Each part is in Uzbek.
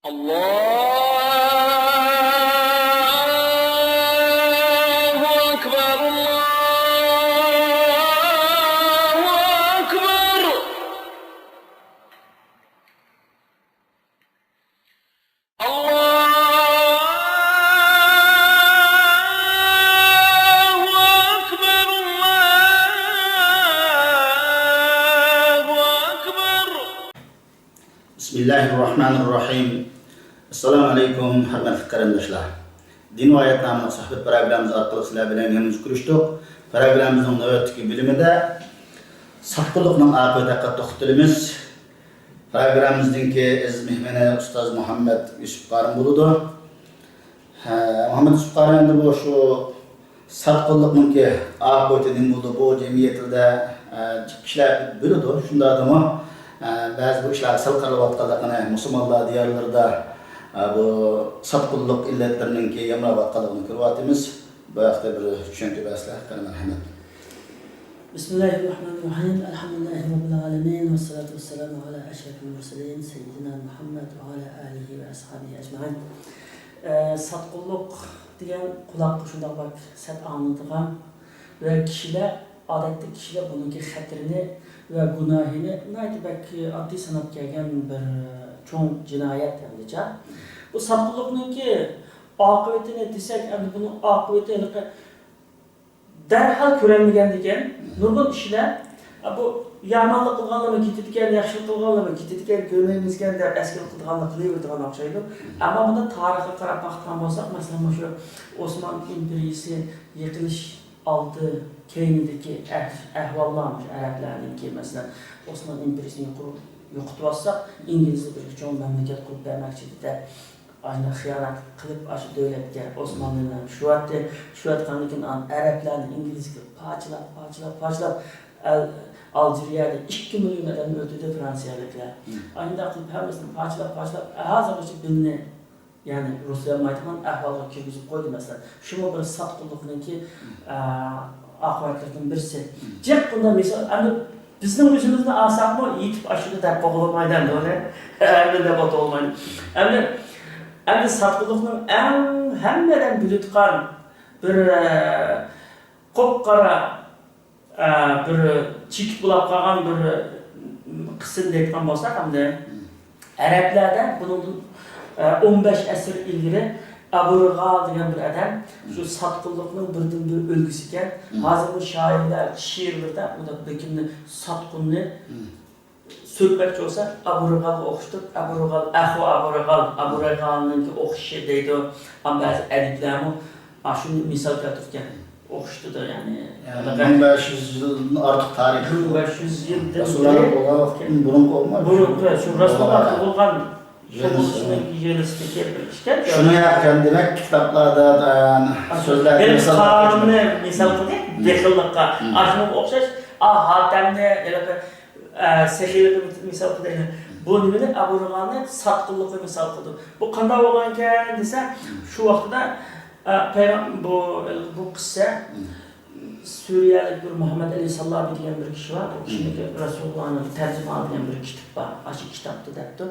Allahu Ekber, Allahu Ekber. Allahu Ekber, Allahu Ekber. Bismillahirrahmanirrahim. Assalamu alaikum hurmatli qarindoshlar. Din va hayot nomli suhbat programmamiz orqali sizlar bilan yangicha ko'rishdik. Programmamizning navbatdagi bilimida sotqinlikning oqibati haqida to'xtalamiz. Programmamizdagi mehmoni ustoz Muhammad Yusuf Qarim bo'ladi. Muhammad Yusuf Qarim endi bu shu sotqinlikning oqibati nima bo'ldi bu jamiyatda kishilar biladi. Shunda adamlar bazı bu işler sal qaralayotganligini musulmonlar diyorlarida bu sotqinlik illatlarining yamrayotganligini ko'ryapmiz. Bu haqda bir tushuncha bahslar qilamiz. Rahmat. Bismillahirrahmanirrahim. Elhamdülillahi Rabbil alemin. Ve salatu vesselamu ala eşrefil murselin. Seyyidina Muhammed ve ala alihi ve ashabihi ecmaîn. Sotqinlik degan quloqqa shundoq bak sat anlatıgan ve kişiler adetli kişiler bununki xatirini ve günahını belki adli sanat gelgen bir çoğun cinayet demeyece. Bu sotqinlikninki akıbetini desek, yani bunun akıbeti derhal ko'rilmagan ekan. Nurg'un kishilar bu yomonlik qilganlarga ketadigan, yaxshilik qilganlarga ketadigan, ko'rmaymiz-kan deb eskilik qilganlarni qilaveradigan o'xshaydi. Ammo bunda tarixga qarab baxtgan bo'lsak, masalan, shu Osman imperiyasi yiqilish oldi keyinidagi ahvollarmış Arablarninki, masalan, Osman imperiyasini yo'qotib olsak, İngilizlar bir cho'ng mamlakat qurib bermoqchi-da. Ayna xiyonat qilib aşı davlatga Osmanlılar shu atgandan Arablarni İngilizga parchalab Aljeriyada 2 milyon odam o'ldirdi Fransiyaliklar. Ayna qilib hammasini parchalab hozirgacha bilni yani Ruslar maydaman ahvolga kirgizib qo'ydi masalan. Shunga bir sotqinlikninki oqibatlaridan birisi. Jiq bunda misol endi bizning o'zimizni olsakmi yetib ashida deb qo'yilmaydi uni. Endi deb o'tolmaydi. Endi sotqinlikning eng hammadan bilutgan bir qop-qora bir chekib bo'lib qolgan bir qism deyotgan bo'lsak, hamda Arablarda bunun 15 asr ilgari Abu Rigal degan bir adam shu sotqinlikning birdan bir o'lgisi ekan. Hozir bu shoirlar she'rlarda unda bekimni sotqinni so'zbakcha bo'lsa Abu Rigalga o'xshatib, Abu Rigalning o'xishi deydi. Ham ba'zi adiblarmi shuni misol keltirgan. O'xshatdi yani 1500 yildan ortiq tarix. 1500 yildan burun olmaz. Burun shu Rasululloh tug'ilgan Şunu yaparken demek kitaplarda sözler misal qildik, dehillikqa ashunga o'xshash hatamni sehiylikni misal qildik. Bu nimani Abu Rigalni sotqinlikni misal qildi. Bu qanday bo'lgan ekan desa, shu vaqtda bu qissa Suriyalik bir Muhammed Ali Sallabi degan bir kishi var. O kishiniki Rasulullahning tarjima qilgan bir kitap bor. Aşı kitapda debdi.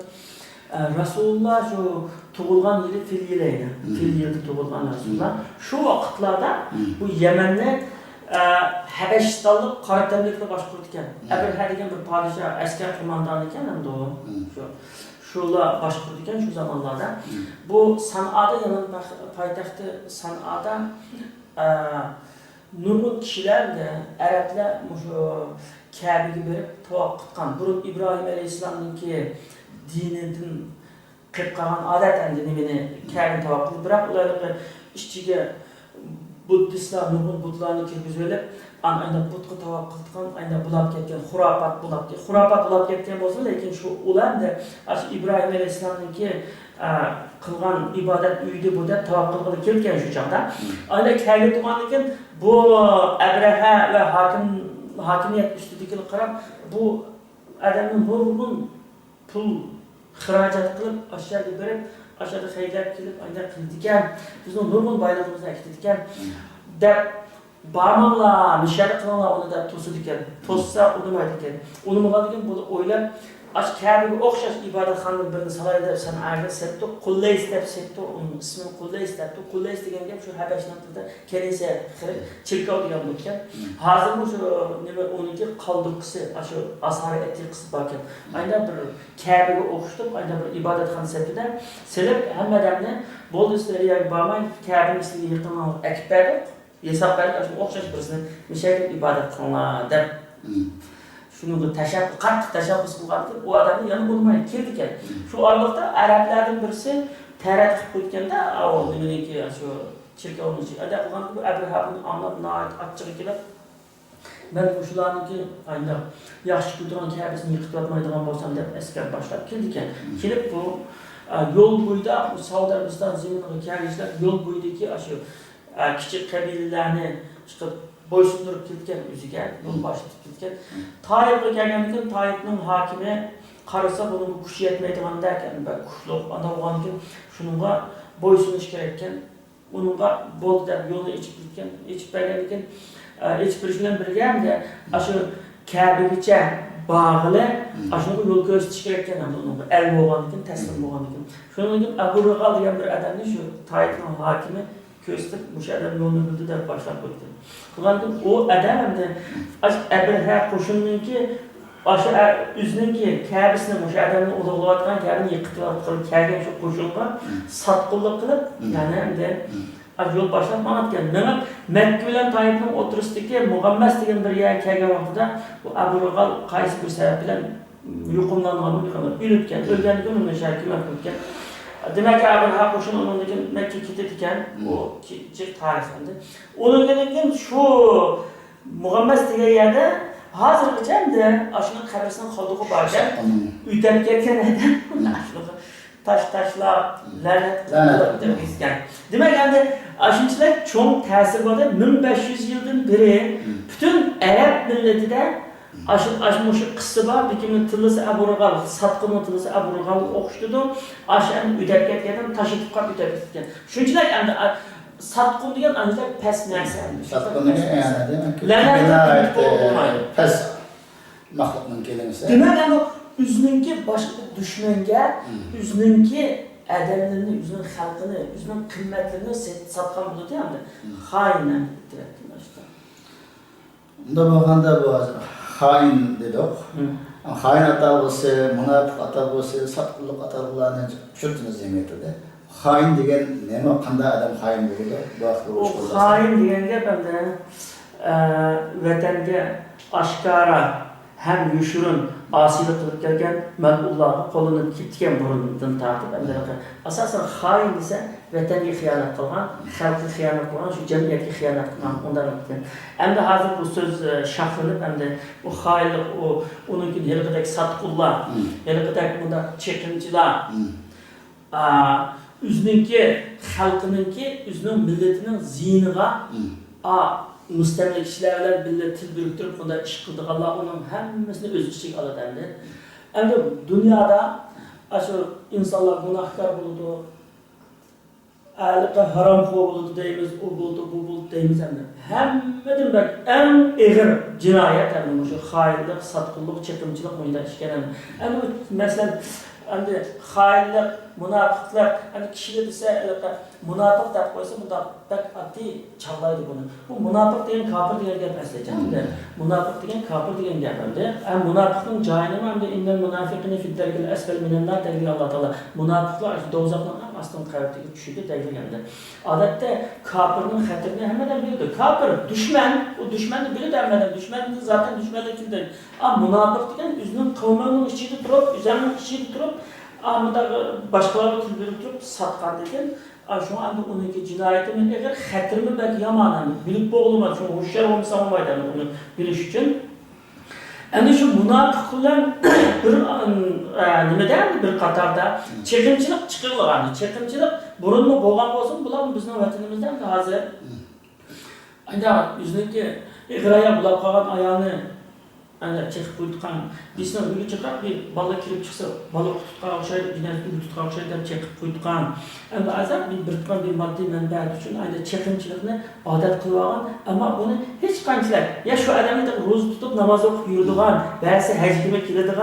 Rasulullah şu tug'ilgan yili fil yilda tug'ilgan Rasulullah. Şu vaqtlarda bu Yemenni Habeşistonlik qora tanlikni boshqarib ekan. Abraha degan bir podshoh, askar qo'mondon ekan endi u. Shular boshqarib ekan shu zamonlarda. Bu San'ada Yaman poytaxti San'ada nurg'un kishilar Arablar shu Kabe'ga berib tavof qilgan. Burun İbrahim alayhissalomninki dinidan qilib qolgan odat endi nimani Kabe tavof qilib, biroq ularning ichiga buddistlar nurg'un butlarni kirgizib olib, ayna butga tavof qilgan, ayna bulab ketgan, xurofat bulab ketgan bo'lsa, lekin shu ularda İbrahim alayhissalomninki qilgan ibodat uyida bu deb tavof qilgani kelgan shu chaqda. Ayna Kabe tumandan bu Abraha va hokimiyat ustidagi qarab bu odamning nurg'un pul xarajat qilib aşağıya berib, aşağıda haydab kelib, ayna qildigan, bizning nurg'un boyligimizni aytadigan deb barmoqlar, nishada qilinglar uni deb to'sadi ekan. To'ssa unmaydi ekan. Unmagan ekan, bu o'ylab aş Kabe'ye o'xshash ibodatxonaning birini salay deb sen arga sepdi, Qullays deb sepdi, uning ismini Qullays debdi. Qullays degan gap shu Habashning tilida kenisa kirib, chekov degan bo'lgan. Hozir bu shu nima uniki qoldirqisi, shu asari etiqisi bor ekan. Aynan bir Kabe'ye o'xshatib, aynan bir ibodatxona sepida selib hammalarni bo'ldi isteriyaga bormay Kabe'ning ichiga yaqinroq akbar hesab berib, shu o'xshash birisini mishayib ibodatxona deb şunu qattiq tashabbus qilgandir, u odamni yana bo'lmay keldi ekan. Shu oraliqda arablarning birisi tarat qilib qo'yganda, avval nimaniki shu cherkovni ada qilgan bu Abrahamning anlab noit achchig'i kelib, men shularniki aynan yaxshi ko'rgan Kabasini yiqitib yotmaydigan bo'lsam deb askar boshlab keldi ekan. Kelib bu yo'l bo'yida Saudiya Arabiston zeminiga kelishlar yo'l bo'yidagi shu kichik qabilalarni chiqib boysundurup ketken o'ziga yo'l boshlatib ketgan. Toyibga kelgandan keyin Toyibning hokimi qarasa buni kuchi yetmaydiganda ekan, kuchli ana bo'lgan keyin shunga boysunish kerak ekan. Unga bo'ldi deb yo'lni ichib ketgan, ichib bergandan keyin ichib berish bilan birga hamda shu Kabegacha bog'li shunga yo'l ko'rsatish kerak ekan, unga el bo'lgandan keyin taslim bo'lgandan keyin. Shundan keyin Abu Rugal degan bir odamni shu Toyibning hokimi ko'rsatib, o'sha odam yo'lni bildi deb boshlab qo'ydi. Bundan o adam hamda Abraha qo'shinninki o'sha o'zininki Kabasini o'sha odamni ulug'layotgan, Kabani yiqitayotgan kelgan shu qo'shinga sotqinlik qilib, ya'ni hamda yo'l boshlab manatgan. Nima Makka bilan Toyibning o'tirisidagi Muhammas degan bir yerga kelgan vaqtida bu Abu Rugal qaysi bir sabab bilan yuqumlangan, o'libgan, o'lganidan uni shakillar qilgan. Demek ki Abraha qo'shin undan Makka ketib ekan, o jiq tarixinde. Ondan keyin shu Muhammas degan yerda hozirgacha hamda ashuni qabrisining qoldig'i bor ekan. Uydan ketgan edi. Tashlab, la'nat deb isgan. Demak, endi ashunchalar cho'ng ta'sir borda 1500 yildan beri butun arab millatida Aşmışı qısı var, dikimli tılısı Abu Rugal, satqının tılısı Abu Rugal oxuştudu. Aşan üdep ketken, taşıtıp qap üdep ketken. Şunçiler yani satqın degan ancak pes narsa. Satqın yani demek ki pes maxluqning kelimasi. Demak, yani o'zininki boshqa dushmanga, o'zininki adamlarni, o'zining xalqini, o'zining qimmatlarini satqan bo'ladi hamda xoinlar deyaptilar işte. Unda bo'lganda bu hain dedik. Hain atalgısı, münafık atalgısı, satqınlık atalgılarını tushirtiniz demektir. Hain degan nima, qanday adam hain bo'ladi? O hain degan gap hamda vatanga oshkora ham yushurun osiylik qilib kelgan malullarni qo'lini ketgan burundan tortib hamda asosan hain desa vatanga xiyonat qilgan, xalqqa xiyonat qilgan, shu jamiyatga xiyonat qilgan undan ekan. Endi hozir bu so'z shaxlanib, endi u xayrlik, uning yilqidagi satqullar, yilqidagi bunda chekinchilar, o'zininki xalqininki, o'zining millatining ziyniga mustamlikchilar bilan birga til biriktirib bunda ish qildiganlar uning hammasini o'z ichiga oladi endi. Endi dunyoda shu insonlar gunohkor bo'ladi, ahliga haromxo'r bo'ladi deymiz, u bo'ldi, bu bo'ldi deymiz endi. Hammadan bak eng og'ir jinoyat endi shu xoinlik, satqinlik, chekinchilik bunda ish kerak. Endi masalan endi xoinlik, munofiqlar, endi kishilar desa munofiq deb qo'ysa, bunda bak oddiy challaydi buni. Bu munofiq degan kofir degan gap emas ekan. Munofiq degan kofir degan gap endi. Munofiqning joyini endi innal munofiqina fi darkil asfal minan nar deydi Alloh taolo. Munofiqlar do'zaxning ham astidan qayoqga tushadi deyilganda. Odatda kofirning xatirini hammadan biladi. Kofir dushman, u dushmanni biladi hammadan. Dushmanni zaten dushmanlik qildi. Munofiq degan o'zining qavmining ichida turib, o'zining ichida turib, amada boshqalarga til berib turib satqan degan. Şu anda onunki cinayetinin eğer xatirmi belki yaman bilip boğulma, şu hoşçar olmasa olmaydı bunu biliş için. Yani şu münafıklar bir nimeden bir Katar'da çekimçilik çıkırlar. Çekimçilik burunlu boğan olsun, bular bizim vatanımızdan da hazır. Aynı yüzündeki iğraya bulap kalan ayağını ana çekip koydukkan, bizden ülke çıkıp bir balık kirip çıksa, balık tutkaya okşaydı, yine ülke tutkaya okşaydı çekip koydukkan. Ama azap bir maddi menbaat için aynı çekimçilikini adet kılıyorlar. Ama bunu hiç kançılar. Ya şu adamı da roz tutup namaz okup yürüdüğün, veya hecdime kilidüğün,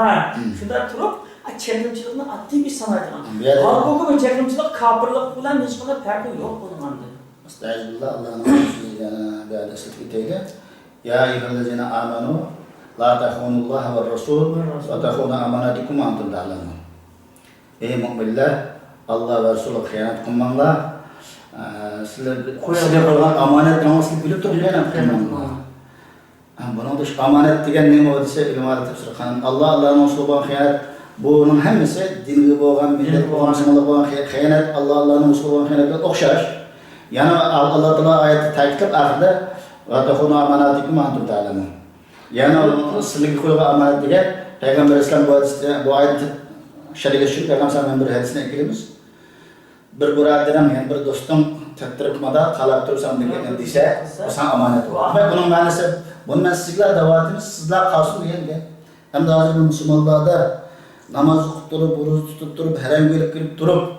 şunda turup çekimçiliğini addi bir sanaydıgan. Halbuki bu çekimçilik kapırlık bilen hiç kadar farkı yok bunun andı. Estağfirullah, Allah'ın sözüne bir adreslik iteyle. Ya eyyühellezine amenu, la tehunullah ve rasul, ve tehuna amanatikum antum ta'lamun. Ey müminler, Allah ve Resulü hıyanet kılmanlar, sizler koyulan amanetlerinizi bilip durup hıyanet kılmanlar. Bunun da amanet degen neme odise ilim alet tefsir kanun. Allah'ın Resulü olan hıyanet, bunun hemmisi dingi boğan, millet boğan, sınırlı boğan hıyanet, Allah'ın Resulü olan hıyanetle okşar. Yani Allah Teala ayeti takitlep ahirde ve tehunu amanatikum antum ta'lamun. Yani sizlerge koyulan amanet degen Peygamber İslam bu ayeti şerifleştirip Peygamber bir hadisine ekilimiz. Bir buraderim yani bir dostum tettirikmada kalap tursam degen dese o sana amanet olur. Ve bunun manası bunun ben sizler davatimiz sizler kalsın diyen. Hem de hazır bir Müslümanlarda namaz okup durup, oruç tutup durup, herhangi bir girip durup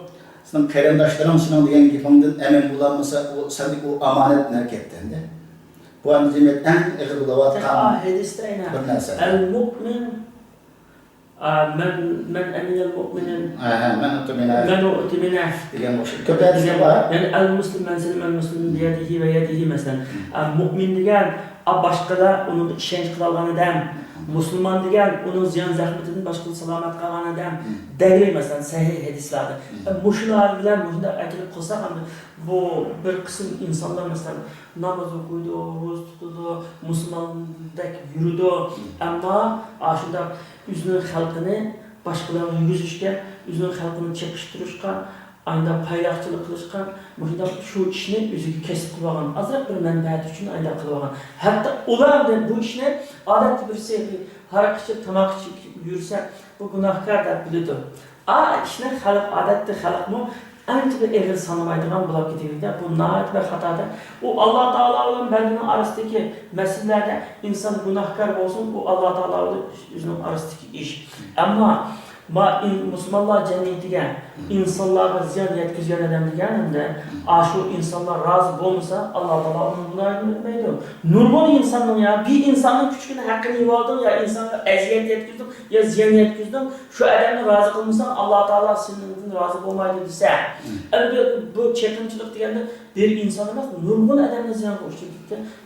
senin karindaşlarım senin diyen gifamdan emin bulanmasa o sendeki o amanet nerketten de. Bu an cemiyet en ehir davat kan bir narsa. El-mu'min men eminel mu'minin Men u'timine diyen bu şey. Köpeğe diye var. Yani el-muslim men selim el-muslimin biyadihi ve yedihi mesela. Mu'min diyen başkada onun işenç kılalgan adam. Müslüman diyen onun ziyan zahmetinin başka selamet kalan adam. Değil mesela sahih hadislerde. Muşlar bilen muşlar akilip kılsak bu bir kısım insanlar mesela namaz okuydu, oruç tutuldu, Müslümanlık yürüdü ama aşında üzünün halkını başkalarının yüzüşke, üzünün halkını çekiştirişken, aynı paylaşçılık kılışkan, muhtemelen şu işini üzüğü kesip kılvagan, azrak bir menfaat için aynı kılvagan. Hatta ular da bu işini adetli bir sevgi, hareketçi, tamakçı yürürse bu günahkar da biliyordu. İşine halk adetli halk mı? Anca bir evvel sanımaydıgan bulak gidiyor. Bu naat ve hatada. O Allah Teala'nın benimle arasındaki meselelerde insan günahkar olsun, o Allah Teala'nın arasındaki iş. Ama Müslümanlar cemiyetigen, insanlara ziyan yetkizgen adam degen de, şu insanlar razı olmasa Allah Teala onun günahını etmeydi. Nurgun insanın ya, bir insanın küçüğünün hakkını yuvaldın ya, insana eziyet yetkizdin ya ziyan yetkizdin, şu adamı razı kılmışsan Allah Teala senin razı olmaydı dese. Bu çekimçilik degende bir insan emas, nurgun adamına ziyan koştu.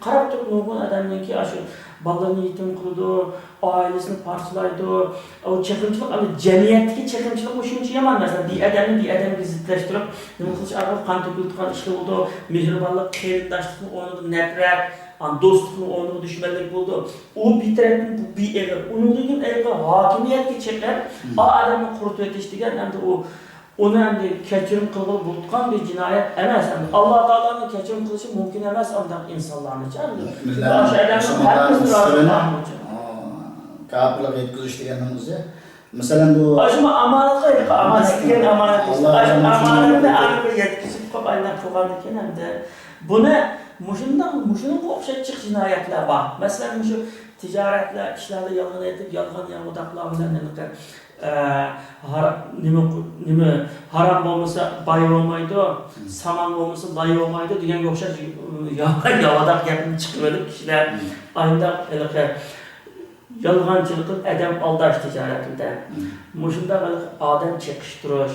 Karab turup nurgun adamın ki aşı ballarını yetim kıldı, ailesini parçalaydı, o çekimçilik, ama cemiyetteki çekimçilik o şunca yaman mesela bir adamı zıtlaştırıp, nima kılıç arqalı kan töküldüğün işle oldu, mehribanlık, kıyırdaşlıkını oynadı, nefret, dostluğunu oynadı, düşmanlık buldu. O bir tarafın bir eğer, onun için eğer hakimiyet geçecekler, adamı kurutu yetiştiren hem de onu hem de keçirim kılıp bulutkan bir cinayet emez. Allah Teala'nın keçirim kılışı mümkün emez ancak insanların için. Kapırlık yetkizmiş diyenimizde. Mesela bu... Aşıma amanet var. Amanet diyen amanet. Amanet de aynı yetkizip kapayından çoğaldıkken hem de bunu muşunun bu okşayacak cinayetler var. Mesela şu ticaretler, işlerde yalan edip, yalgan yağmudaklar bilen haram olmasa bay olmaydı, saman olmasa dayı olmaydı diyen yoksa yavadak yapını çıkıverip kişiler aynı yalgancılık, adam aldaş ticaretinde. Muşunda adam çekiştiriş,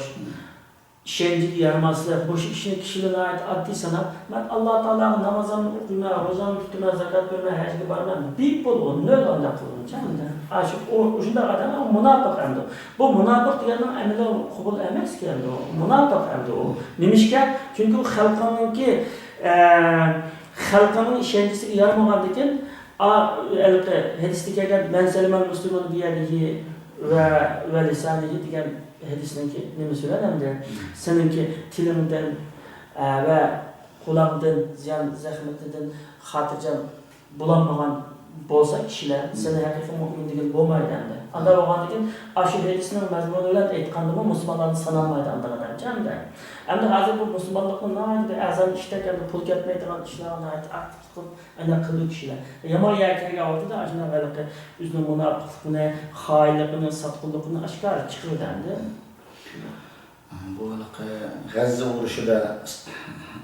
işencilik yarmaslık, bu işin kişiliğine ait adli sanat. Ben Allah Teala'nın namazını okuyma, rozanı tutma, zakat verme, hacı barma, bir bol onu ne olanda kılınca. Aşık o şunda adam münafık hem de. Bu münafık diyenin emri kabul emez ki hem de o. Münafık hem de o. Nimişken çünkü halkının işencisi yarmagan diken hadiste kelgan men seliman muslimun biyadihi ve lisanihi degan hadisninki nima so'radi hamda seninki tilimdan ve kulağından ziyan zahmetinden xotirjam bulanmagan bolsa kişiler seni haqiqiy mu'min degan bo'lmaydi endi. Anda bo'lgandan keyin aşı hadisning mazmuni bilan aytganda musulmonlarni sanalmaydi andadan jamda. Endi hozir bu musulmonlikning nima azam ishtagan pul ketmaydigan ishlarni aktiv qilib ana qilib kişiler. Yomon yerga oldi ajna balaqi o'zining munofiqligini, xoinligini, satqinligini oshkor chiqardi endi. Bu G'azza urushida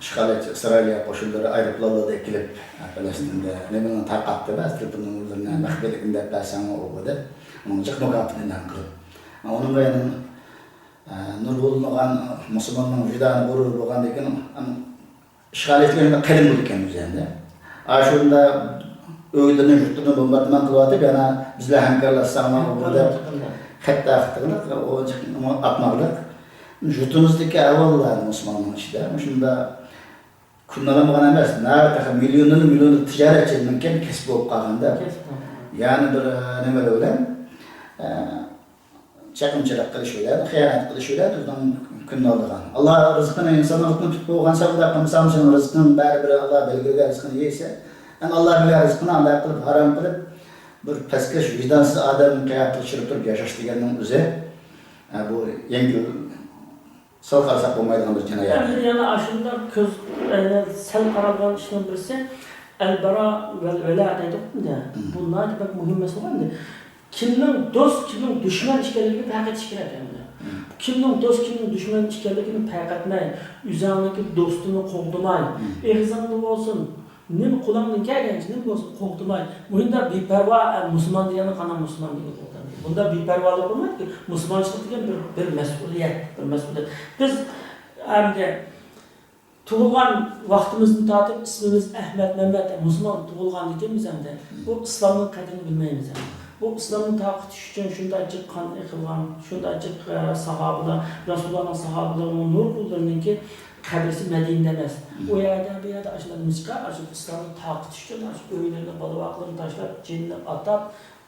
ishg'olchi Isroiliya qo'shinlari aeroplanlarda kelib Falastinda nimani tarqatdi va Turkiyani o'zlarini maxfiyligini bilsan o'g'idi. Onun mukofotini qilib. Onun bilan nurg'ulgan musulmonning vijdoni g'urur bo'lgandan keyin ishg'olchilarning qalim bo'lgan o'zanda. Ashunda o'ylarini yurtini bombardimon qilyapti, yana bizlar hamkorlashsanglar o'g'ida katta aqtiqlik, o atmaqlik. Yurtimizdagi avvallar musulmonlar ishida, shunda kunlarimgan emas, navbatda millionlar tijoratchilarning kasb bo'lib qolganda, ya'ni bir nima bilan chaqimchilik qilish bilan, xiyonat qilish bilan o'zdan kunni olgan. Alloh rizqini insonning rizqini tutib bo'lgan savdo qilsam, sen rizqini baribir Alloh belgilagan rizqini yeysa, Alloh bilgan rizqini Alloh qilib harom qilib bir pastkash vijdonsiz odamni qayerga qilishib turib yashash deganning o'zi bu yengil sal qarsak bo'lmaydigan bir jinoyat. Endi yana ashunda ko'z sal qaralgan ishning birisi al-bara va al-vala deydi-da. Bu naqd muhim masala endi. Kimning do'st, kimning dushman ekanligini farq etish kerak endi. Kimning do'st, kimning dushman ekanligini farq etmay, o'zingizning do'stini qo'g'dimay, ehzonli bo'lsin, nima qo'lingdan kelgancha nima bo'lsin qo'g'dimay. Bunda beparvo musulmon degani qana musulmon deydi. Bunda beparvolik bo'lmaydi. Musulmonchilik degan bir mas'uliyat, Biz endi tug'ilgan vaqtimizni tatib ismimiz Ahmad Mehmet musulmon tug'ilgan ekanmiz endi. Bu islomning qadrini bilmaymiz endi. Bu islomni taqitish uchun shundancha qon qilgan, shundancha sahobalar, Rasulullohning sahobalarining nur qullarninki qabrisi Madinada emas. O yerda bu yerda ashlarimiz chiqar, shu islomni taqitish uchun shu o'yinlarni balavoqlarni tashlab, jinni atab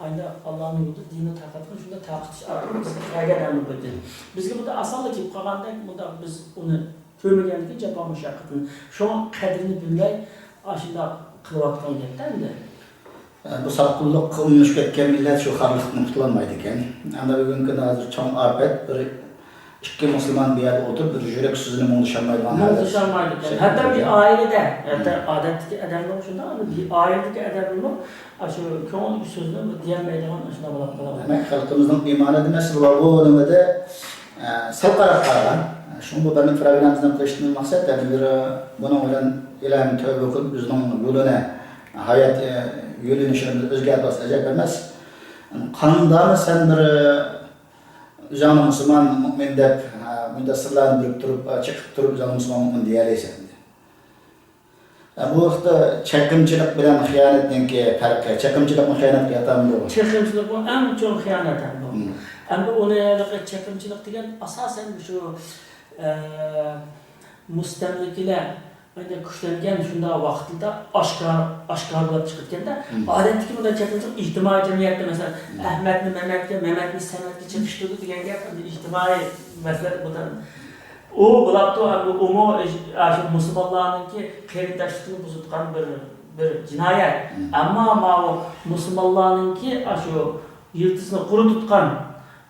ayda Allah'ın yurdu dini taqatgan shunda taqitish arqali bizga qaraganmi bo'ldi. Bizga bunda osonlik kelib qolganda bunda biz uni ko'rmaganligi jafo mushaqqatini, shu qadrini bilmay ashunda qilayotgan gapda endi. Bu satqinlik qilmish ketgan millat shu xorliqdan qutulolmaydi ekan. Endi bugungi kunda hozir chong afat bir ikki musulmon bir yerda o'tirib bir yurak so'zini mundishamaydigan ekan. Hatto bir oilada, hatto odatdagi odamlar shunda, bir oiladagi odamlar shu ko'ngil so'zni deyolmaydigan shuna bo'lib qoladi. Demak, xalqimizning iymoni demasli va bu nimada sal qarab qolgan. Shuni bu bilan programmamizdan qilishning maqsadi bir buning bilan ilohim tavba qilib o'zining yo'lini, hayot yo'linishini o'zgartirish ajab emas. Qanday sen bir o'zingni musulmon mu'min deb bunda sirlarni bilib turib, chiqib turib o'zingni musulmon mu'min deyalaysan. Bu vaqtda chaqimchilik bilan xiyonatning farqi, chaqimchilik va xiyonatga atamdi. Chaqimchilik bu eng cho'ng xiyonat endi. Endi uni chaqimchilik degan asosan shu mustamlikalar endi kuchlangan shunda vaqtida oshkorlab chiqayotganda odatdagi bunday chaqimchilik ijtimoiy jamiyatda masalan Ahmadni Mehmetni san'atga chiqishdi degan gap ijtimoiy masala bundan o bulapto umu shu musulmonlarningki qarindoshligini buzutgan bir jinoyat. Ammo bu musulmonlarningki shu yiltizini quri tutgan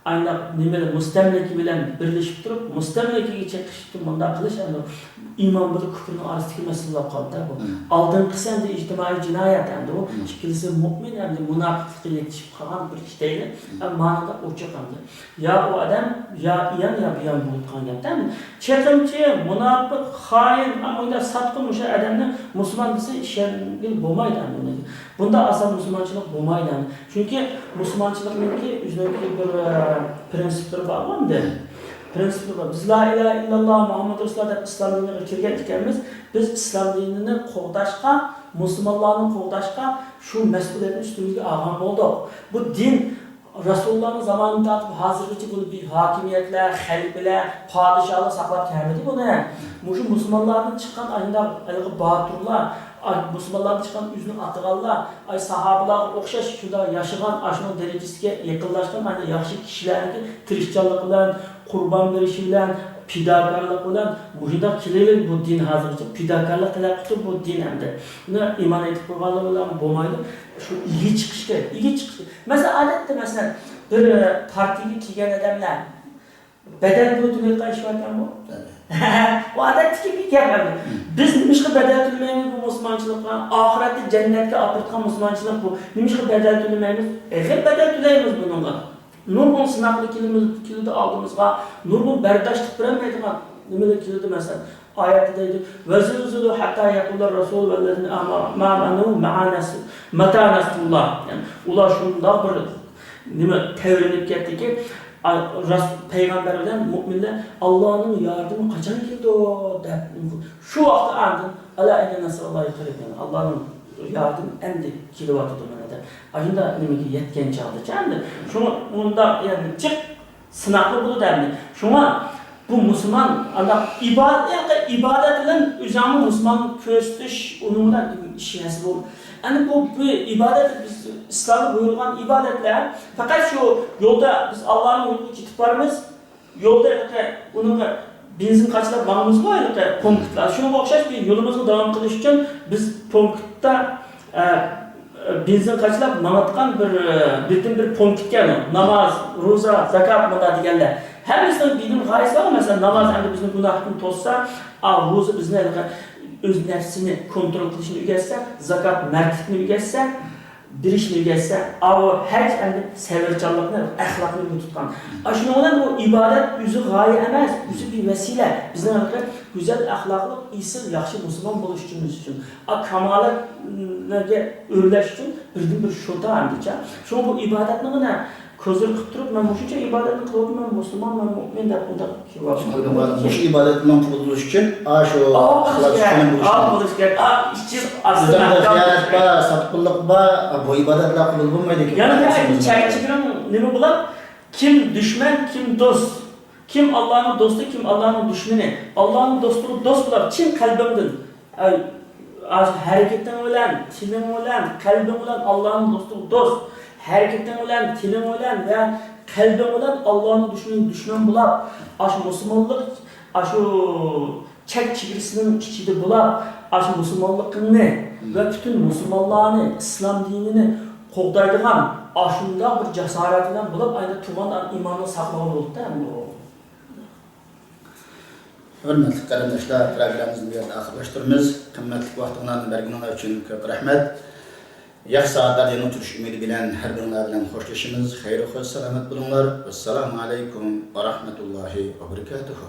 ayna nimada mustamliki bilan birlashib turib, mustamlikaga chiqish uchun bunda qilish endi iymon bilan kufrning orasidagi masala qoldi bu. Oldinqisi endi ijtimoiy jinoyat endi u, ikkinchisi mu'min endi munofiqlikka yetishib qolgan bir kishi deydi. Ma'noda ochiq endi. Ya u odam ya buyon bo'lgan gapda. Chaqimchi, munofiq, xoin, ammo satqin o'sha odamni musulmon desa ishongil bo'lmaydi endi. Bunda asosan musulmonchilik bo'lmaydi. Chunki musulmonchilikningki o'zining bir prinsiplari bor-ku. Prinsiplar. Biz la ilaha illalloh Muhammad Rasululloh deb islom diniga kirgan ekanmiz. Biz islom dinini qo'g'dashga, musulmonlarni qo'g'dashga shu mas'uliyatni ustimizga olgan bo'ldik. Bu din Rasulullohning zamonidan tortib hozirgacha buni bir hokimiyatlar, xalifalar, podshohlar saqlab keldi buni. Shu musulmonlardan chiqqan aynan boturlar, musulmonlardan chiqqan o'zini atganlar, sahobalarga o'xshash shunda yashagan, ashno darajasiga yaqinlashgan mana yaxshi kishilarning tirishchanligi bilan, qurban berishi bilan, fidokorlik bilan mushunda kelib bu din hozircha fidokorlik talab qilib bu din hamda buni iymon etib qo'yganlar bilan bo'lmaydi. Shu igi chiqish kerak. Igi chiqish. Masalan, odatda masalan bir partiyaga kelgan odamlar bedel puli to'layotgan ish ekan bu. Bu odatdagi bir gap emas. Biz nimishqa bedel to'lamaymiz bu musulmonchilikqa, oxiratda jannatga olib ketgan musulmonchilik bu. Nimishqa bedel to'lamaymiz? Hep bedel to'laymiz bunga. Nurgun sınaqlı kilidi aldığımızda, nurgun berdaşlık veremeydiğen nimeler kilidi mesela ayette deydi. وَزِلْزِلُوا حَتَّى يَقُولَ الرَّسُولُ وَالَّذِينَ آمَنُوا مَتَى نَصْرُ اللّٰهِ. Yani ular şunda bir nime tevrinip gitti ki Peygamber bilen müminler Allah'ın yardımı kaçan geldi o der. Şu vakti andın ala ene nasrallahi qarib. Allah'ın yardım endi kilovatı da. Aslında nimeki yetken çağdı candı. Şunu bunda yani çık sınaklı bulu derdi. Şuna bu Müslüman adam ibadet bilen üzerine Müslüman köstüş onunla işyesi bu. Yani bu ibadet biz İslam'da buyurulan ibadetler fakat şu yolda biz Allah'ın yolunu kitaplarımız yolda onun benzin kaçlar bağımız var ya punktlar. Şuna okşaş bir yolumuzu devam kılış için biz punktta benzin kaçlar namatkan bir punkt geldi. Namaz, roza, zakat mıda diyenler. Hepimizin bildiğim gayesi var mesela namaz hem de bizim günahını tozsa, roza biz ne öz nefsini kontrol kılışını ügetse, zakat mertlikini ügetse, bir işini ügetse, her hem severcanlıkını, ahlakını tutkan. Aşkına olan bu ibadet yüzü gaye emez, yüzü bir vesile. Bizden arkadaşlar güzel ahlaklı, iyisi, yaxşı Müslüman buluştuğumuz için. Kamaletlerge örleş için bir şurada anlayacak. Şu bu ibadetini ne? Közür kıptırıp, ben bu ibadetini kılıp, ben Müslüman, ben mümin de bunda ki var. Bu ibadetinden kurtuluş için, şu ahlakçının buluştuğunu. Bizden de hıyanet var, satqıllık var, bu ibadetler kılınmaydı ki. Yani çerçevenin ne bulan? Kim düşman, kim dost? Kim Allah'ın dostu, kim Allah'ın düşmanı? Allah'ın dostluğu dost bular. Kim kalbimden? Hareketten olan, tilim olan, kalbim olan Allah'ın dostluğu dost. Hareketten olan, tilim olan ve kalbim olan Allah'ın düşman bular. Aşı Müslümanlık, aşı çek çigirisinin içinde bular. Aşı Müslümanlıkını ve bütün Müslümanlığını, İslam dinini qoğdaydıgan aşında bir cesaretinden bulup aynı tuğandan imanı saklağı oldu da bu. Hürmetli kardeşler, programımızın bir yerde ahırlaştırımız. Kımmetli vaxtından berginler için köp rahmet. Yaxşı saatlarda yeni oturuş ümidi bilen her birine bilen hoşlaşımız. Hayırlı hoş selamet bulunlar. Vesselamu aleyküm ve rahmetullahi ve berekatuhu.